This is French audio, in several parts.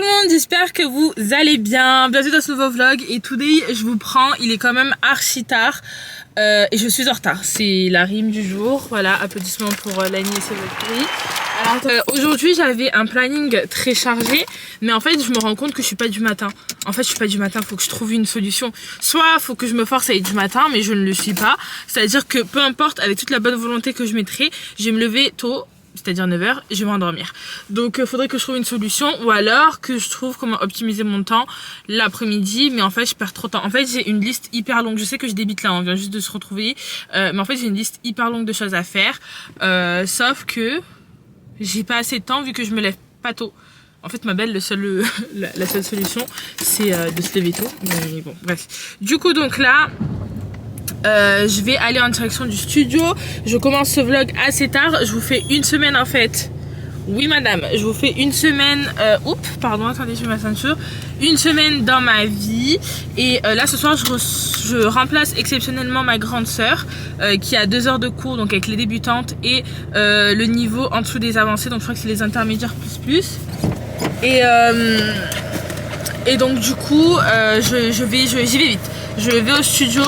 le monde, j'espère que vous allez bien. Bienvenue dans ce nouveau vlog et today je vous prends, il est quand même archi tard et je suis en retard. C'est la rime du jour, voilà, applaudissements pour Lani et ses prix. Aujourd'hui j'avais un planning très chargé, mais en fait je me rends compte que je suis pas du matin. En fait je suis pas du matin, faut que je trouve une solution. Soit faut que je me force à être du matin, mais je ne le suis pas. C'est-à-dire que peu importe, avec toute la bonne volonté que je mettrai, je vais me lever tôt, c'est-à-dire 9h, je vais m'endormir. Donc il faudrait que je trouve une solution ou alors que je trouve comment optimiser mon temps l'après-midi, mais en fait je perds trop de temps. En fait j'ai une liste hyper longue, je sais que je débite là, on vient juste de se retrouver, mais en fait j'ai une liste hyper longue de choses à faire, sauf que j'ai pas assez de temps vu que je me lève pas tôt. En fait ma belle, la seule solution c'est de se lever tôt, mais bon bref. Du coup donc là je vais aller en direction du studio. Je commence ce vlog assez tard. Je vous fais une semaine en fait. Oui madame, je vous fais une semaine pardon, attendez, je mets ma ceinture. Une semaine dans ma vie. Et là ce soir je remplace exceptionnellement ma grande sœur qui a 2 heures de cours, donc avec les débutantes et le niveau en dessous des avancées. Donc je crois que c'est les intermédiaires plus. Et donc du coup j'y vais vite. Je vais au studio,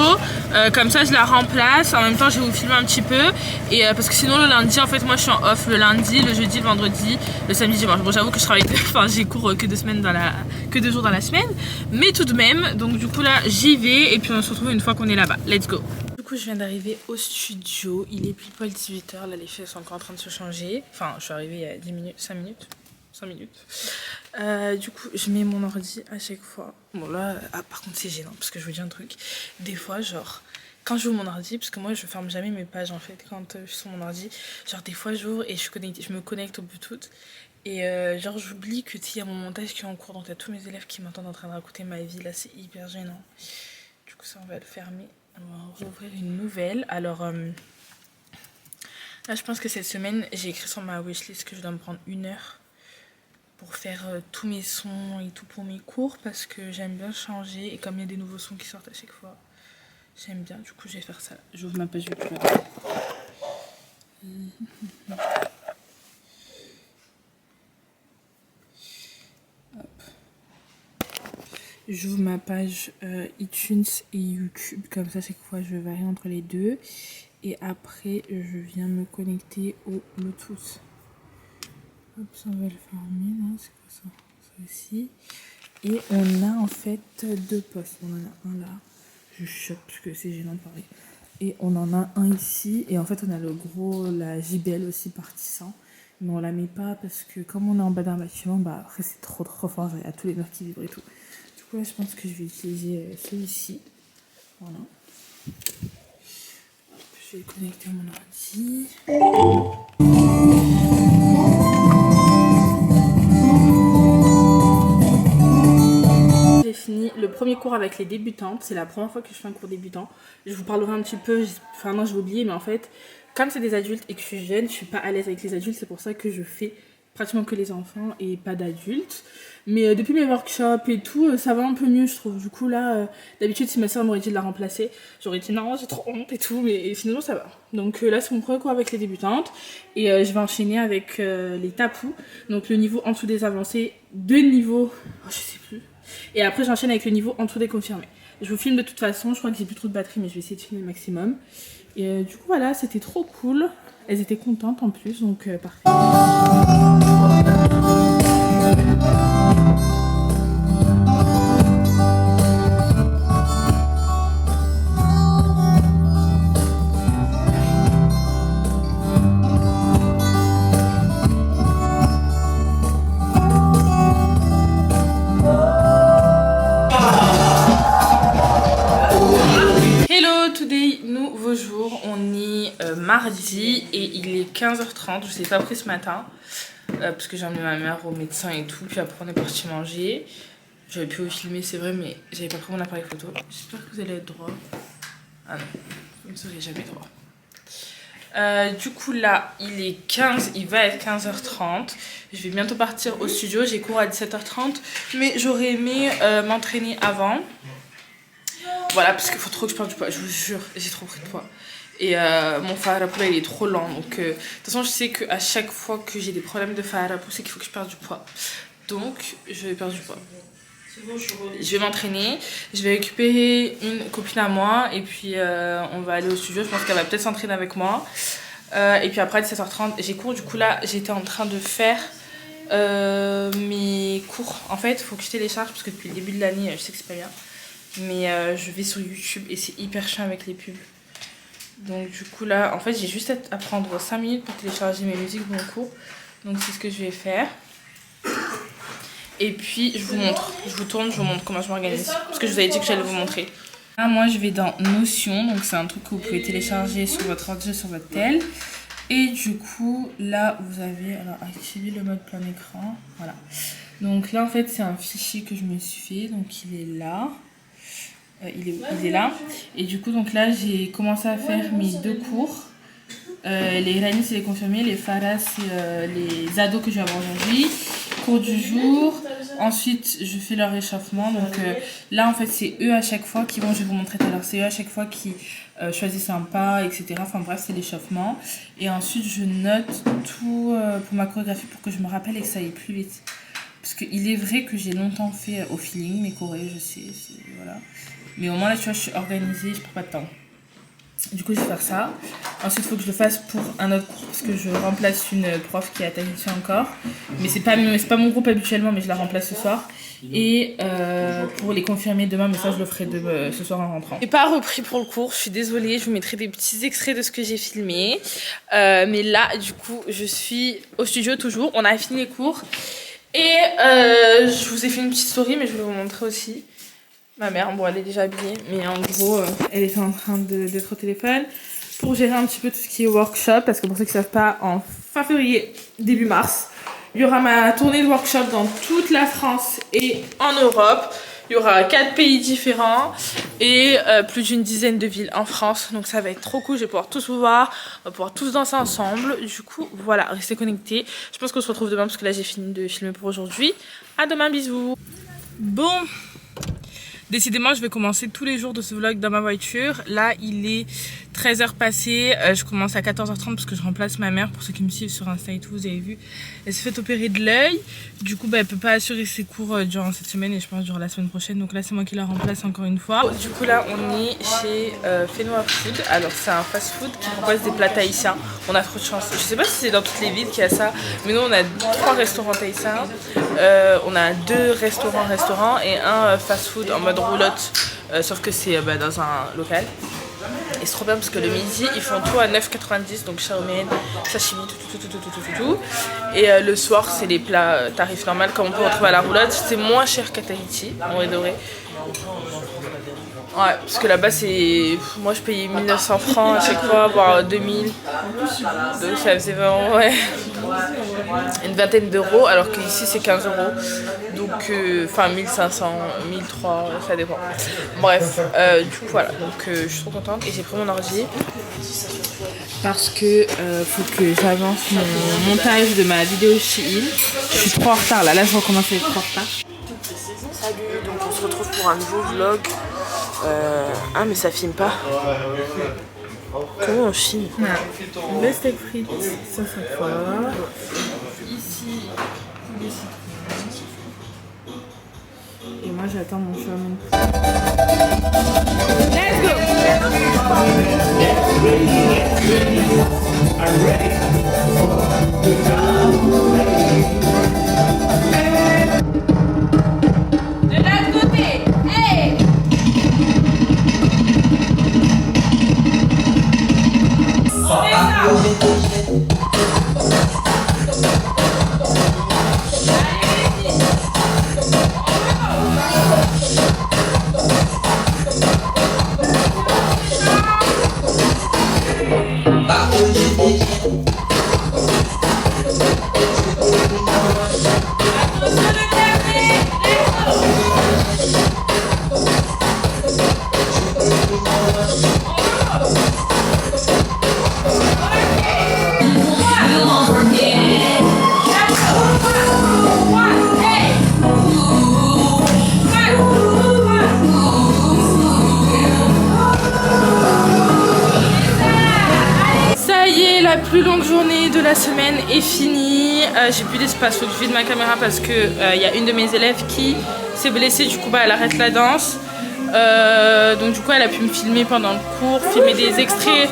comme ça je la remplace, en même temps je vais vous filmer un petit peu, et parce que sinon le lundi en fait moi je suis en off le lundi, le jeudi, le vendredi, le samedi, dimanche. Bon j'avoue que je travaille, enfin j'ai cours que 2 jours dans la semaine, mais tout de même, donc du coup là j'y vais et puis on se retrouve une fois qu'on est là-bas. Let's go. Du coup je viens d'arriver au studio, il est pile poil 18h, là les filles sont encore en train de se changer, enfin je suis arrivée il y a 10 minutes, 5 minutes. Du coup je mets mon ordi à chaque fois. Bon là par contre c'est gênant parce que je vous dis un truc, des fois genre quand j'ouvre mon ordi, parce que moi je ferme jamais mes pages en fait quand je suis sur mon ordi, genre des fois j'ouvre et je me connecte au Bluetooth et genre j'oublie que il y a mon montage qui est en cours, donc il y a tous mes élèves qui m'entendent en train de raconter ma vie, là c'est hyper gênant. Du coup ça on va le fermer, on va rouvrir une nouvelle. Alors là je pense que cette semaine j'ai écrit sur ma wishlist que je dois me prendre 1 heure pour faire tous mes sons et tout pour mes cours, parce que j'aime bien changer et comme il y a des nouveaux sons qui sortent à chaque fois, j'aime bien. Du coup je vais faire ça. J'ouvre ma page YouTube. J'ouvre ma page iTunes et YouTube, comme ça chaque fois je varie entre les deux, et après je viens me connecter au Bluetooth. Hop, ça on va le fermer là, c'est quoi ça? Ça aussi. Et on a en fait 2 postes. On en a un là, je chope parce que c'est gênant de parler. Et on en a un ici. Et en fait on a la JBL aussi partie 100. Mais on la met pas parce que comme on est en bas d'un bâtiment, bah après c'est trop fort. Il y a tous les murs qui vibrent et tout. Du coup là je pense que je vais utiliser celui-ci. Voilà. Je vais connecter mon ordi. J'ai fini le premier cours avec les débutantes, c'est la première fois que je fais un cours débutant. Je vous parlerai un petit peu, enfin non je vais oublier, mais en fait, comme c'est des adultes et que je suis jeune, je suis pas à l'aise avec les adultes, c'est pour ça que je fais pratiquement que les enfants et pas d'adultes. Mais depuis mes workshops et tout, ça va un peu mieux je trouve. Du coup là, d'habitude si ma soeur m'aurait dit de la remplacer, j'aurais dit non j'ai trop honte et tout, mais finalement ça va. Donc là c'est mon premier cours avec les débutantes et je vais enchaîner avec les tapous. Donc le niveau en dessous des avancées, 2 niveaux, je sais plus. Et après j'enchaîne avec le niveau en dessous des confirmés. Je vous filme de toute façon, je crois que j'ai plus trop de batterie mais je vais essayer de filmer le maximum. Et du coup voilà, c'était trop cool. Elles étaient contentes en plus, donc parfait. Nouveau jour, on est mardi et il est 15h30, je sais pas pris ce matin parce que j'ai emmené ma mère au médecin et tout, puis après on est parti manger. J'avais pu vous filmer c'est vrai, mais j'avais pas pris mon appareil photo. J'espère que vous allez être droit. Ah non, vous ne serez jamais droit. Du coup là il va être 15h30, je vais bientôt partir au studio, j'ai cours à 17h30 mais j'aurais aimé m'entraîner avant. Voilà, parce qu'il faut trop que je perde du poids, je vous jure, j'ai trop pris de poids. Et mon Faharapo il est trop lent, donc de toute façon je sais qu'à chaque fois que j'ai des problèmes de Faharapo c'est qu'il faut que je perde du poids. Donc je vais perdre du poids. Je vais m'entraîner, je vais récupérer une copine à moi et puis on va aller au studio. Je pense qu'elle va peut-être s'entraîner avec moi. Et puis après à 17h30 j'ai cours. Du coup là j'étais en train de faire mes cours. En fait il faut que je télécharge parce que depuis le début de l'année je sais que c'est pas bien. Mais je vais sur YouTube et c'est hyper chiant avec les pubs. Donc du coup là en fait j'ai juste à prendre 5 minutes pour télécharger mes musiques de mon cours. Donc c'est ce que je vais faire. Et puis je vous montre, je vous tourne, je vous montre comment je m'organise. Parce que je vous avais dit que j'allais vous montrer. Là, moi je vais dans Notion, donc c'est un truc que vous pouvez télécharger sur votre ordi, sur votre tel. Et du coup là vous avez, alors activer le mode plein écran, voilà. Donc là en fait c'est un fichier que je me suis fait, donc il est là. Il est là. Et du coup donc là j'ai commencé à faire mes 2 cours. Les Rani c'est les confirmés, les Farah c'est les ados que je vais avoir aujourd'hui. Cours du jour, ensuite je fais leur échauffement. Donc là en fait c'est eux à chaque fois qui vont, je vais vous montrer tout à l'heure, c'est eux à chaque fois qui choisissent un pas, etc. Enfin bref c'est l'échauffement. Et ensuite je note tout pour ma chorégraphie pour que je me rappelle et que ça aille plus vite. Parce qu'il est vrai que j'ai longtemps fait au feeling mes chorés, je sais, voilà. Mais au moins là tu vois je suis organisée, je prends pas de temps. Du coup je vais faire ça. Ensuite il faut que je le fasse pour un autre cours parce que je remplace une prof qui est à Tahiti encore. Mais c'est pas mon groupe habituellement, mais je la remplace ce soir. Et pour les confirmer demain, mais ça je le ferai ce soir en rentrant. J'ai pas repris pour le cours, je suis désolée, je vous mettrai des petits extraits de ce que j'ai filmé. Mais là du coup je suis au studio toujours, on a fini les cours. Et je vous ai fait une petite story mais je vais vous montrer aussi. Ma mère, bon elle est déjà habillée, mais en gros elle était en train d'être au téléphone pour gérer un petit peu tout ce qui est workshop, parce que pour ceux qui ne savent pas, en fin février, début mars, il y aura ma tournée de workshop dans toute la France et en Europe. Il y aura 4 pays différents et plus d'une dizaine de villes en France, donc ça va être trop cool, je vais pouvoir tous vous voir, on va pouvoir tous danser ensemble. Du coup voilà, restez connectés, je pense qu'on se retrouve demain parce que là j'ai fini de filmer pour aujourd'hui. À demain, bisous. Bon, décidément, je vais commencer tous les jours de ce vlog dans ma voiture. Là, il est 13h passées. Je commence à 14h30 parce que je remplace ma mère. Pour ceux qui me suivent sur Insta et tout, vous avez vu. Elle s'est fait opérer de l'œil. Du coup, elle peut pas assurer ses cours durant cette semaine et je pense durant la semaine prochaine. Donc là, c'est moi qui la remplace encore une fois. Du coup, là, on est chez Fenoa Food. Alors, c'est un fast-food qui propose des plats tahitiens. On a trop de chance. Je sais pas si c'est dans toutes les villes qu'il y a ça. Mais nous, on a 3 restaurants tahitiens. On a 2 restaurants et un fast-food en mode roulotte, sauf que c'est dans un local. Et c'est trop bien parce que le midi ils font tout à 9,90, donc shaomen, sashimi, tout. Et le soir c'est les plats tarifs normal comme on peut retrouver à la roulotte. C'est moins cher qu'à Tahiti, on est doré. Ouais, parce que là-bas c'est... Moi je payais 1900 francs à chaque fois, voire 2000. Donc ça faisait vraiment, ouais, une vingtaine d'euros, alors qu'ici c'est 15 euros. Donc, enfin 1500, 1300, ça dépend. Bref, du coup voilà, donc je suis trop contente et j'ai pris mon ordi. Parce que faut que j'avance mon montage de ma vidéo Shein. Je suis trop en retard là, je recommence à être trop en retard. Salut, donc on se retrouve pour un nouveau vlog. Ah mais ça filme pas. Comment on filme? Le steak frites, ça c'est quoi? Ici, des citrons. Et moi j'attends mon shawarma. Let's go! De l'autre côté! Hey! La plus longue journée de la semaine est finie. j'ai plus d'espace, faut que je vide ma caméra parce que y a une de mes élèves qui s'est blessée, du coup bah elle arrête la danse. Donc du coup elle a pu me filmer pendant le cours, filmer des extraits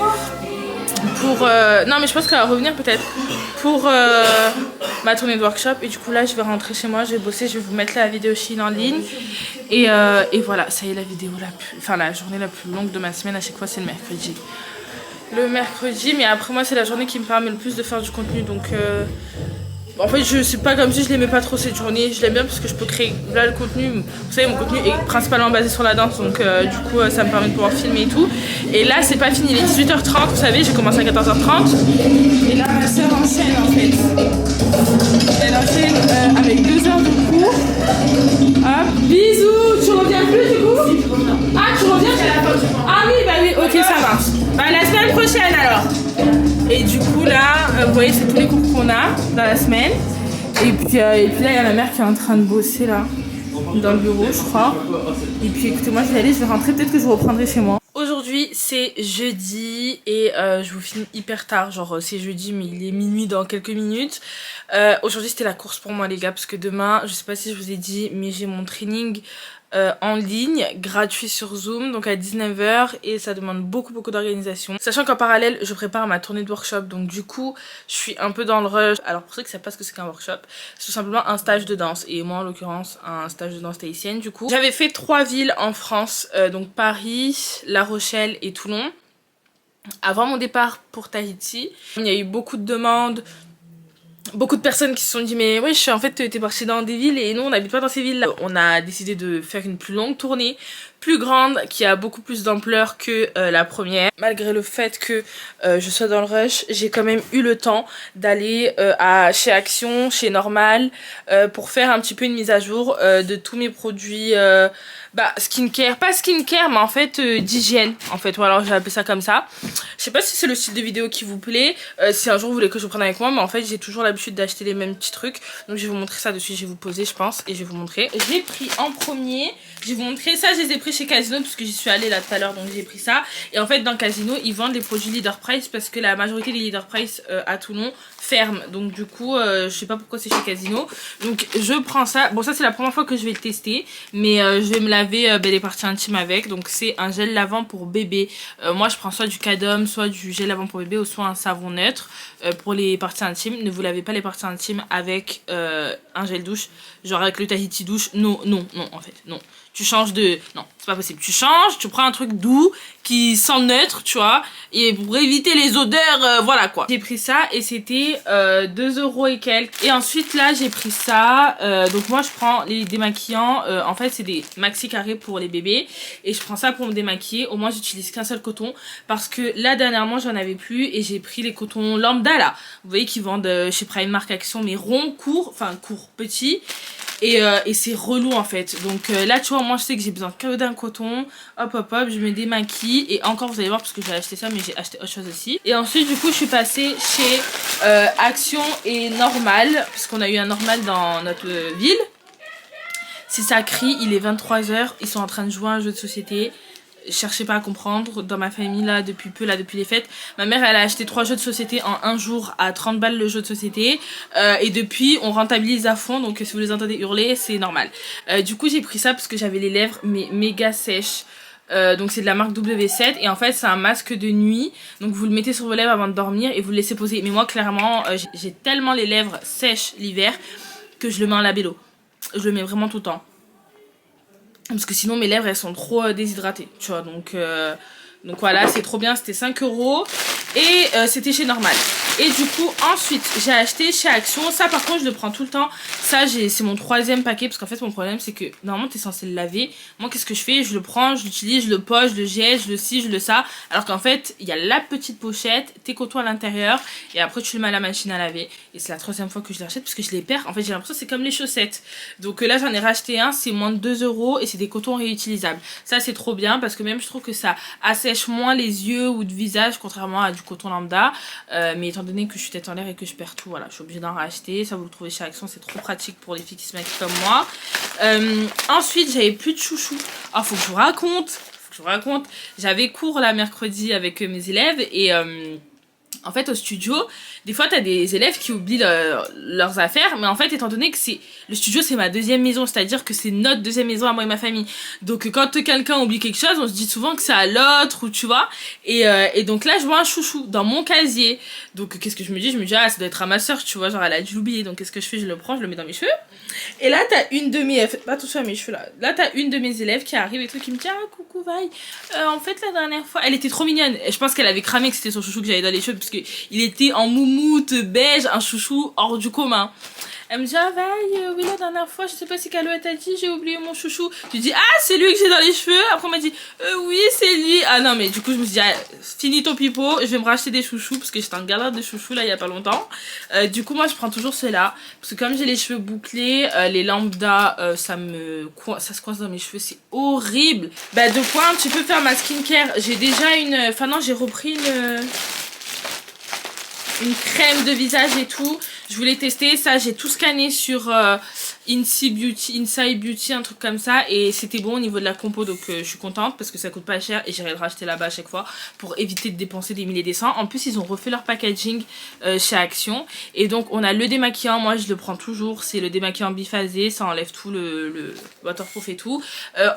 pour... non mais je pense qu'elle va revenir peut-être pour ma tournée de workshop. Et du coup là je vais rentrer chez moi, je vais bosser, je vais vous mettre la vidéo Shein en ligne. Et voilà, ça y est, la vidéo la journée la plus longue de ma semaine à chaque fois c'est le mercredi. Le mercredi, mais après moi c'est la journée qui me permet le plus de faire du contenu, donc en fait je sais pas comme si je l'aimais pas trop cette journée, je l'aime bien parce que je peux créer là le contenu, vous savez mon contenu est principalement basé sur la danse, donc du coup ça me permet de pouvoir filmer et tout. Et là c'est pas fini, il est 18h30, vous savez j'ai commencé à 14h30 et là ma soeur enchaîne en fait, elle enchaîne avec 2 heures de cours. Hop, bisous, tu reviens plus du coup? Ah tu reviens à la fin. Ah oui bah oui, ok ça marche. Bah, la semaine prochaine alors. Et du coup là, vous voyez c'est tous les cours qu'on a dans la semaine. Et puis là il y a ma mère qui est en train de bosser là, dans le bureau je crois. Et puis écoutez moi je vais aller, je vais rentrer, peut-être que je vous reprendrai chez moi. Aujourd'hui c'est jeudi et je vous filme hyper tard, genre c'est jeudi mais il est minuit dans quelques minutes. Aujourd'hui c'était la course pour moi les gars, parce que demain, je sais pas si je vous ai dit, mais j'ai mon training en ligne, gratuit sur Zoom, donc à 19h, et ça demande beaucoup d'organisation. Sachant qu'en parallèle, je prépare ma tournée de workshop, donc du coup, je suis un peu dans le rush. Alors pour ceux qui savent pas ce que c'est qu'un workshop, c'est tout simplement un stage de danse, et moi en l'occurrence, un stage de danse tahitienne du coup. J'avais fait 3 villes en France, donc Paris, La Rochelle et Toulon. Avant mon départ pour Tahiti, il y a eu beaucoup de demandes, beaucoup de personnes qui se sont dit mais wesh en fait t'es parti dans des villes et nous on n'habite pas dans ces villes là. On a décidé de faire une plus longue tournée, plus grande, qui a beaucoup plus d'ampleur que la première. Malgré le fait que je sois dans le rush, j'ai quand même eu le temps d'aller chez Action, chez Normal, pour faire un petit peu une mise à jour de tous mes produits skincare, pas skincare mais en fait d'hygiène en fait, ou alors j'ai appelé ça comme ça. Je sais pas si c'est le style de vidéo qui vous plaît, si un jour vous voulez que je prenne avec moi, mais en fait j'ai toujours l'habitude d'acheter les mêmes petits trucs, donc je vais vous montrer ça dessus, je vais vous poser je pense et je vais vous montrer. J'ai pris en premier, je vais vous montrer ça, je les ai pris chez Casino parce que j'y suis allée là tout à l'heure, donc j'ai pris ça. Et en fait dans Casino ils vendent les produits Leader Price parce que la majorité des Leader Price à Toulon ferment, donc du coup je sais pas pourquoi c'est chez Casino, donc je prends ça. Bon ça c'est la première fois que je vais le tester, mais je vais me laver les parties intimes avec. Donc c'est un gel lavant pour bébé, moi je prends soit du Cadum, soit du gel lavant pour bébé, ou soit un savon neutre pour les parties intimes. Ne vous lavez pas les parties intimes avec un gel douche, genre avec le Tahiti douche, non en fait, non. Tu changes de... Non, c'est pas possible. Tu changes, tu prends un truc doux qui sent neutre, tu vois. Et pour éviter les odeurs, voilà quoi. J'ai pris ça et c'était 2 € et quelques. Et ensuite là, j'ai pris ça. Donc moi, je prends les démaquillants. En fait, c'est des maxi carrés pour les bébés. Et je prends ça pour me démaquiller. Au moins, j'utilise qu'un seul coton. Parce que là, dernièrement, j'en avais plus. Et j'ai pris les cotons lambda là. Vous voyez qu'ils vendent chez Primark Action. Mais ronds, courts. Enfin, courts, petits. Et c'est relou en fait. Donc là tu vois, moi je sais que j'ai besoin que d'un coton. Hop hop hop, je me démaquille. Et encore vous allez voir parce que j'ai acheté ça, mais j'ai acheté autre chose aussi. Et ensuite du coup je suis passée chez Action et Normal, parce qu'on a eu un Normal dans notre ville. Si ça crie, il est 23h, ils sont en train de jouer à un jeu de société. Cherchez pas à comprendre, dans ma famille là depuis peu, là depuis les fêtes, ma mère elle a acheté 3 jeux de société en un jour à 30 balles le jeu de société, et depuis on rentabilise à fond, donc si vous les entendez hurler c'est normal. Du coup j'ai pris ça parce que j'avais les lèvres mais méga sèches. Donc c'est de la marque W7 et en fait c'est un masque de nuit, donc vous le mettez sur vos lèvres avant de dormir et vous le laissez poser. Mais moi clairement j'ai tellement les lèvres sèches l'hiver que je le mets en labello, je le mets vraiment tout le temps. Parce que sinon mes lèvres elles sont trop déshydratées, tu vois, donc voilà, c'est trop bien, c'était 5 € et c'était chez Normal. Et du coup ensuite j'ai acheté chez Action, ça par contre je le prends tout le temps, ça c'est mon 3e paquet, parce qu'en fait mon problème c'est que normalement t'es censé le laver, moi qu'est-ce que je fais, je le prends, je l'utilise, je le pose, je le jette, je le ci, je le ça, alors qu'en fait il y a la petite pochette, tes cotons à l'intérieur, et après tu le mets à la machine à laver, et c'est la 3e fois que je l'achète parce que je les perds, en fait j'ai l'impression que c'est comme les chaussettes. Donc là j'en ai racheté un, c'est moins de 2 € et c'est des cotons réutilisables, ça c'est trop bien parce que même je trouve que ça assèche moins les yeux ou de visage contrairement à du coton lambda, mais étant donné que je suis tête en l'air et que je perds tout, voilà, je suis obligée d'en racheter. Ça vous le trouvez chez Action, c'est trop pratique pour les filles qui se maquillent comme moi. Ensuite j'avais plus de chouchou. Ah, faut que je vous raconte, j'avais cours là mercredi avec mes élèves et en fait au studio des fois t'as des élèves qui oublient leurs affaires, mais en fait étant donné que le studio c'est ma deuxième maison, c'est-à-dire que c'est notre deuxième maison à moi et ma famille, donc quand quelqu'un oublie quelque chose, on se dit souvent que c'est à l'autre, ou tu vois, et donc là je vois un chouchou dans mon casier, donc qu'est-ce que je me dis? Je me dis ah ça doit être à ma soeur, tu vois, genre elle a dû l'oublier, donc qu'est-ce que je fais? Je le prends, je le mets dans mes cheveux, et là t'as une de mes, faites pas toucher à mes cheveux là t'as une de mes élèves qui arrive et tout, qui me dit ah coucou Vaille, en fait la dernière fois, elle était trop mignonne, et je pense qu'elle avait cramé que c'était son chouchou que j'avais dans les cheveux, parce que il était en moumoute beige, un chouchou hors du commun. Elle me dit ah Vaille, oui la dernière fois je sais pas si Calo t'a dit, j'ai oublié mon chouchou. Je lui dis ah c'est lui que j'ai dans les cheveux. Après on m'a dit oui c'est lui. Ah non mais du coup je me suis dit ah, finis ton pipeau, je vais me racheter des chouchous parce que j'étais en galère de chouchous là il y a pas longtemps. Du coup moi je prends toujours ceux-là parce que comme j'ai les cheveux bouclés, les lambda ça se coince dans mes cheveux, c'est horrible. Bah de quoi un petit peu faire ma skincare. J'ai déjà enfin non j'ai repris une crème de visage et tout. Je voulais tester ça, j'ai tout scanné sur Inside Beauty, un truc comme ça, et c'était bon au niveau de la compo, donc je suis contente parce que ça coûte pas cher et j'irai le racheter là-bas à chaque fois pour éviter de dépenser des milliers et des cents. En plus ils ont refait leur packaging chez Action, et donc on a le démaquillant, moi je le prends toujours, c'est le démaquillant biphasé, ça enlève tout le waterproof et tout.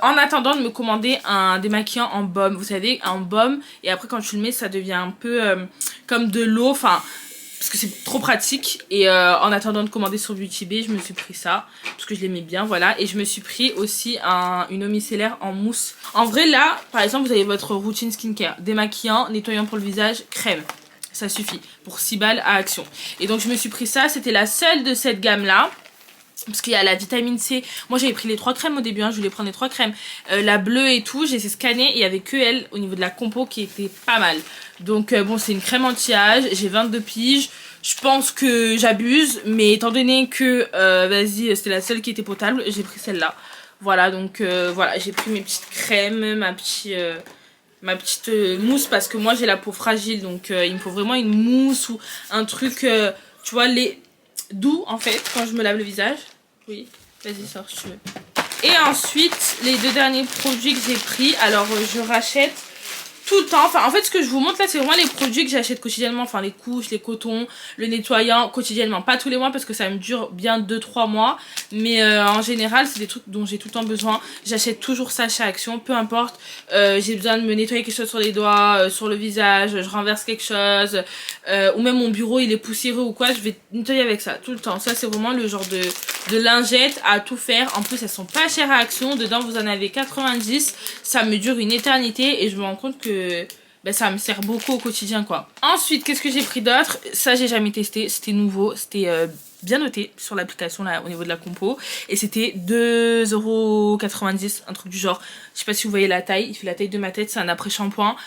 En attendant de me commander un démaquillant en baume, vous savez, un baume, et après quand tu le mets ça devient un peu comme de l'eau, enfin parce que c'est trop pratique. Et en attendant de commander sur Beauty Bay, je me suis pris ça parce que je l'aimais bien, voilà. Et je me suis pris aussi une eau micellaire en mousse. En vrai là par exemple vous avez votre routine skincare, démaquillant, nettoyant pour le visage, crème, ça suffit pour 6 balles à Action. Et donc je me suis pris ça, c'était la seule de cette gamme là parce qu'il y a la vitamine C. Moi j'avais pris les 3 crèmes au début, hein. Je voulais prendre les 3 crèmes, la bleue et tout, j'ai essayé scanner et il y avait que elle au niveau de la compo qui était pas mal. Donc bon c'est une crème anti-âge, j'ai 22 piges, je pense que j'abuse, mais étant donné que vas-y c'était la seule qui était potable, j'ai pris celle-là. Voilà donc voilà, j'ai pris mes petites crèmes, ma petite mousse parce que moi j'ai la peau fragile, donc il me faut vraiment une mousse ou un truc, tu vois, doux en fait quand je me lave le visage. Oui, vas-y sors si tu veux. Et ensuite les 2 derniers produits que j'ai pris, alors je rachète tout le temps, enfin en fait ce que je vous montre là c'est vraiment les produits que j'achète quotidiennement, enfin les couches, les cotons, le nettoyant quotidiennement, pas tous les mois parce que ça me dure bien 2-3 mois, mais en général c'est des trucs dont j'ai tout le temps besoin. J'achète toujours ça chez Action, peu importe, j'ai besoin de me nettoyer quelque chose sur les doigts, sur le visage, je renverse quelque chose, ou même mon bureau il est poussiéreux ou quoi, je vais nettoyer avec ça tout le temps. Ça c'est vraiment le genre de lingette à tout faire. En plus elles sont pas chères à Action, dedans vous en avez 90, ça me dure une éternité et je me rends compte que ben, ça me sert beaucoup au quotidien quoi. Ensuite qu'est-ce que j'ai pris d'autre? Ça j'ai jamais testé, c'était nouveau, c'était bien noté sur l'application là au niveau de la compo, et c'était 2,90 €, un truc du genre. Je sais pas si vous voyez la taille, il fait la taille de ma tête, c'est un après shampoing,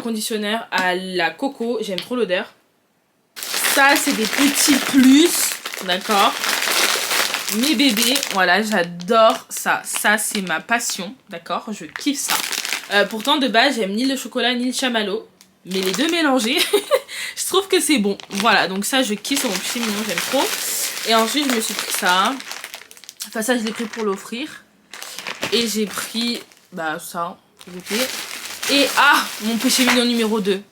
conditionneur à la coco, j'aime trop l'odeur. Ça c'est des petits plus, d'accord. Mes bébés, voilà, j'adore ça. Ça, c'est ma passion, d'accord. Je kiffe ça. Pourtant, de base, j'aime ni le chocolat ni le chamallow. Mais les deux mélangés, je trouve que c'est bon. Voilà, donc ça, je kiffe. Mon petit mignon, j'aime trop. Et ensuite, je me suis pris ça. Enfin, ça, je l'ai pris pour l'offrir. Et j'ai pris, bah, ça, pour goûter. Et, mon péché mignon numéro 2.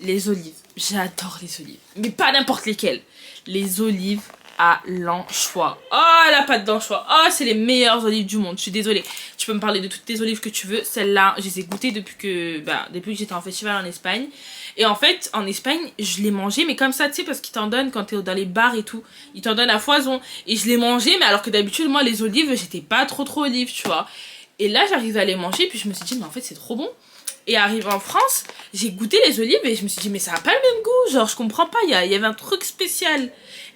Les olives. J'adore les olives. Mais pas n'importe lesquelles. Les olives à l'anchois. Oh la pâte d'anchois. Oh c'est les meilleures olives du monde. Je suis désolée. Tu peux me parler de toutes tes olives que tu veux. Celles-là, je les ai goûtées depuis que j'étais en festival en Espagne. Et en fait, en Espagne, je les mangeais, mais comme ça, tu sais, parce qu'ils t'en donnent quand t'es dans les bars et tout. Ils t'en donnent à foison. Et je les mangeais, mais alors que d'habitude, moi, les olives, j'étais pas trop olive, tu vois. Et là, j'arrivais à les manger, puis je me suis dit, mais en fait, c'est trop bon. Et arrivé en France, j'ai goûté les olives et je me suis dit, mais ça a pas le même goût. Genre, je comprends pas, il y avait un truc spécial.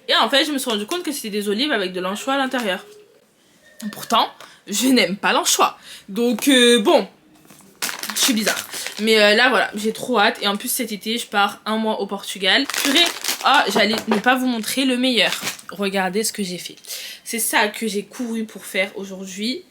Et en fait, je me suis rendu compte que c'était des olives avec de l'anchois à l'intérieur. Pourtant, je n'aime pas l'anchois. Donc, bon, je suis bizarre. Mais là, voilà, j'ai trop hâte. Et en plus, cet été, je pars 1 mois au Portugal. J'allais ne pas vous montrer le meilleur. Regardez ce que j'ai fait. C'est ça que j'ai couru pour faire aujourd'hui.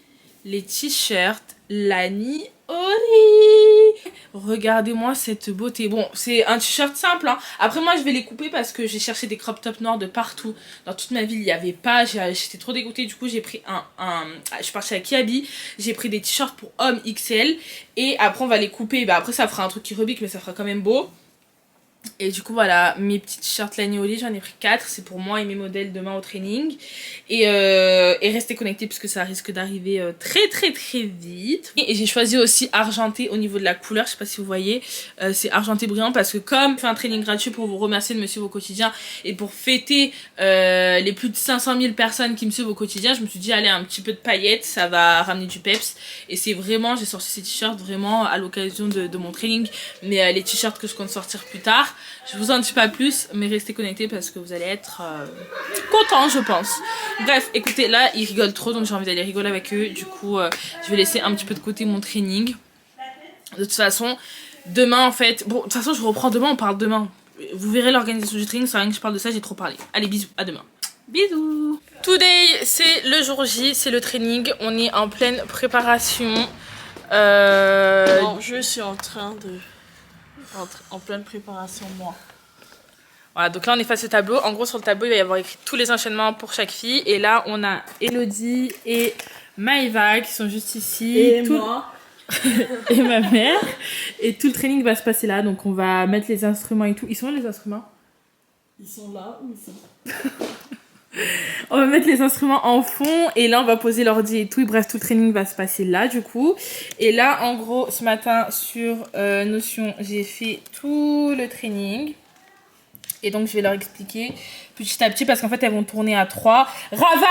Les t-shirts Lani Oli. Regardez-moi cette beauté. Bon, c'est un t-shirt simple, hein. Après moi je vais les couper parce que j'ai cherché des crop tops noirs de partout. Dans toute ma ville il n'y avait pas. J'étais trop dégoûtée. Du coup j'ai pris je suis partie à Kiabi. J'ai pris des t-shirts pour hommes XL. Et après on va les couper. Bah après ça fera un truc qui rebique mais ça fera quand même beau. Et du coup voilà, mes petits t-shirts Lagny Oli, j'en ai pris 4, c'est pour moi et mes modèles demain au training. Et restez connectés parce que ça risque d'arriver très vite. Et j'ai choisi aussi argenté au niveau de la couleur, je sais pas si vous voyez, c'est argenté brillant parce que comme je fais un training gratuit pour vous remercier de me suivre au quotidien et pour fêter les plus de 500 000 personnes qui me suivent au quotidien, je me suis dit allez, un petit peu de paillettes, ça va ramener du peps. Et c'est vraiment, j'ai sorti ces t-shirts vraiment à l'occasion de mon training, mais les t-shirts que je compte sortir plus tard. Je vous en dis pas plus, mais restez connectés parce que vous allez être contents, je pense. Bref, écoutez, là, ils rigolent trop, donc j'ai envie d'aller rigoler avec eux. Du coup, je vais laisser un petit peu de côté mon training. De toute façon, demain, en fait... Bon, de toute façon, je reprends demain, on parle demain. Vous verrez l'organisation du training, c'est rien que je parle de ça, j'ai trop parlé. Allez, bisous, à demain. Bisous. Today, c'est le jour J, c'est le training. On est en pleine préparation. Non, je suis en train de... En pleine préparation, moi. Voilà, donc là on est face au tableau. En gros, sur le tableau, il va y avoir écrit tous les enchaînements pour chaque fille. Et là, on a Elodie et Maëva qui sont juste ici. Et moi. Et ma mère. Et tout le training va se passer là. Donc on va mettre les instruments et tout. Ils sont où les instruments? Ils sont là ou ici? On va mettre les instruments en fond. Et là, on va poser l'ordi et tout. Et bref, tout le training va se passer là, du coup. Et là, en gros, ce matin, sur Notion, j'ai fait tout le training. Et donc, je vais leur expliquer petit à petit parce qu'en fait, elles vont tourner à 3. Rava!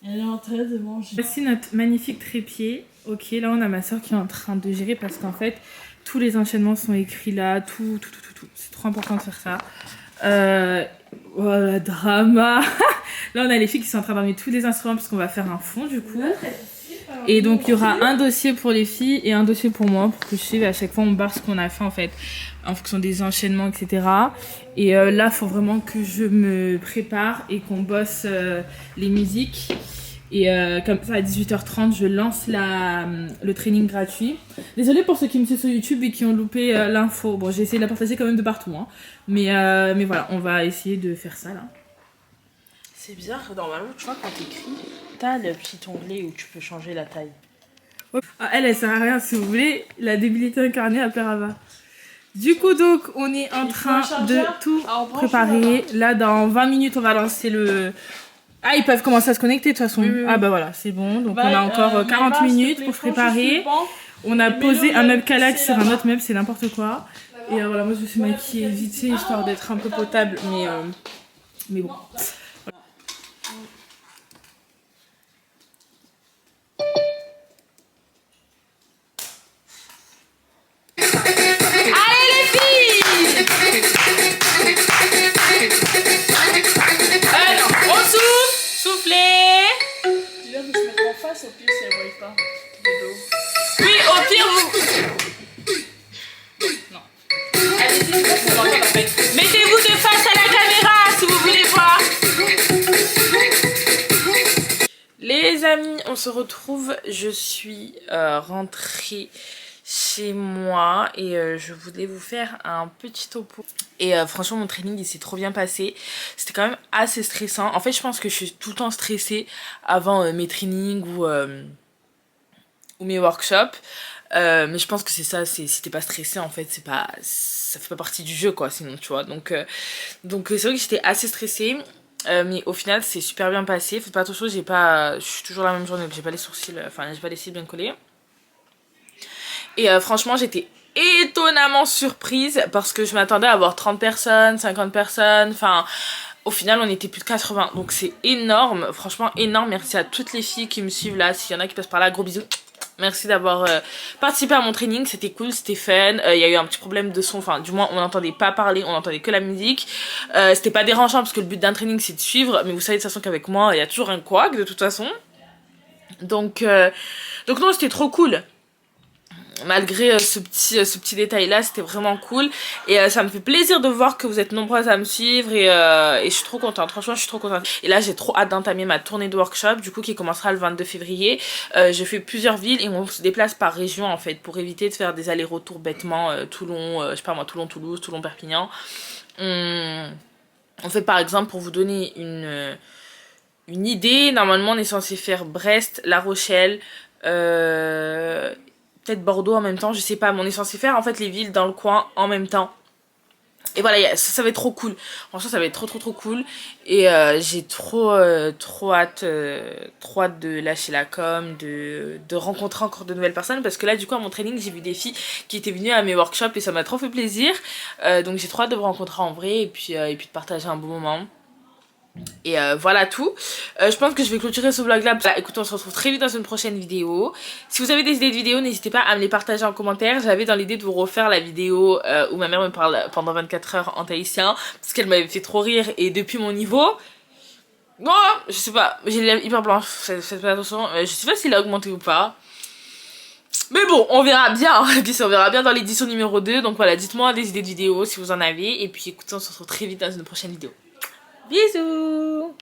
Elle est en train de manger. Voici notre magnifique trépied. Ok, là, on a ma soeur qui est en train de gérer parce qu'en fait, tous les enchaînements sont écrits là. Tout. C'est trop important de faire ça. Voilà, drama. Là, on a les filles qui sont en train d'emmener tous les instruments parce qu'on va faire un fond, du coup. Et donc, il y aura un dossier pour les filles et un dossier pour moi pour que je suive. À chaque fois, on barre ce qu'on a fait, en fait, en fonction des enchaînements, etc. Et là, il faut vraiment que je me prépare et qu'on bosse les musiques. Et comme ça, à 18h30, je lance le training gratuit. Désolée pour ceux qui me suivent sur YouTube et qui ont loupé l'info. Bon, j'ai essayé de la partager quand même de partout. Hein. Mais voilà, on va essayer de faire ça, là. C'est bizarre, normalement, tu vois, quand t'écris, t'as le petit onglet où tu peux changer la taille. Ah, elle sert à rien, si vous voulez. La débilité incarnée à Perava. Du coup, donc, on est en train de tout préparer. Là, dans 20 minutes, on va lancer le... Ah, ils peuvent commencer à se connecter de toute façon. Oui. Ah bah voilà, c'est bon. Donc on a encore 40 minutes pour se préparer. On a posé un meuble Calax sur un autre meuble, c'est n'importe quoi. Et voilà, moi je me suis maquillée vite fait histoire d'être un peu potable, mais bon. Allez les filles! Alors, on souffle! Soufflez! Tu viens de se mettre en face, au pire, si elle voit pas. Oui, au pire, vous... Non. Allez-y, mettez-vous de face à la caméra si vous voulez voir. Les amis, on se retrouve. Je suis rentrée chez moi et je voulais vous faire un petit topo. Et franchement, mon training il s'est trop bien passé. C'était quand même assez stressant. En fait, je pense que je suis tout le temps stressée avant mes trainings ou mes workshops. Mais je pense que c'est ça, si t'es pas stressé en fait, ça fait pas partie du jeu quoi, sinon tu vois. Donc c'est vrai que j'étais assez stressée. Mais au final c'est super bien passé. Faites pas attention, je suis toujours la même journée, j'ai pas les sourcils, enfin j'ai pas les cils bien collés. Et franchement j'étais étonnamment surprise parce que je m'attendais à avoir 30 personnes, 50 personnes, enfin au final on était plus de 80, donc c'est énorme, franchement énorme. Merci à toutes les filles qui me suivent là, s'il y en a qui passent par là, gros bisous. Merci d'avoir participé à mon training, c'était cool, c'était fun. Il y a eu un petit problème de son, enfin du moins on n'entendait pas parler, on n'entendait que la musique. C'était pas dérangeant parce que le but d'un training c'est de suivre, mais vous savez de toute façon qu'avec moi il y a toujours un couac de toute façon. Donc non, c'était trop cool. Malgré ce petit détail là, c'était vraiment cool. Et ça me fait plaisir de voir que vous êtes nombreuses à me suivre. Et je suis trop contente, franchement je suis trop contente. Et là j'ai trop hâte d'entamer ma tournée de workshop, du coup qui commencera le 22 février. Je fais plusieurs villes et on se déplace par région en fait, pour éviter de faire des allers-retours bêtement. Toulon, je sais pas moi, Toulon-Toulouse, Toulon-Perpignan. En fait par exemple, pour vous donner une idée, normalement on est censé faire Brest, La Rochelle, peut-être Bordeaux en même temps, je sais pas, mais on est censé faire en fait les villes dans le coin en même temps. Et voilà, ça va être trop cool. Franchement, ça va être trop cool. Et j'ai trop hâte de lâcher la com, de rencontrer encore de nouvelles personnes. Parce que là, du coup, à mon training, j'ai vu des filles qui étaient venues à mes workshops et ça m'a trop fait plaisir. Donc j'ai trop hâte de vous rencontrer en vrai et puis de partager un bon moment. Et voilà tout. Je pense que je vais clôturer ce vlog là. Écoutez, on se retrouve très vite dans une prochaine vidéo. Si vous avez des idées de vidéos, n'hésitez pas à me les partager en commentaire. J'avais dans l'idée de vous refaire la vidéo où ma mère me parle pendant 24 heures en tahitien, parce qu'elle m'avait fait trop rire. Et depuis mon niveau, non, je sais pas, j'ai les lèvres hyper blanches, faites pas attention. Je sais pas s'il a augmenté ou pas. Mais bon, on verra bien. On verra bien dans l'édition numéro 2. Donc voilà, dites-moi des idées de vidéos si vous en avez. Et puis écoutez, on se retrouve très vite dans une prochaine vidéo. Bisous.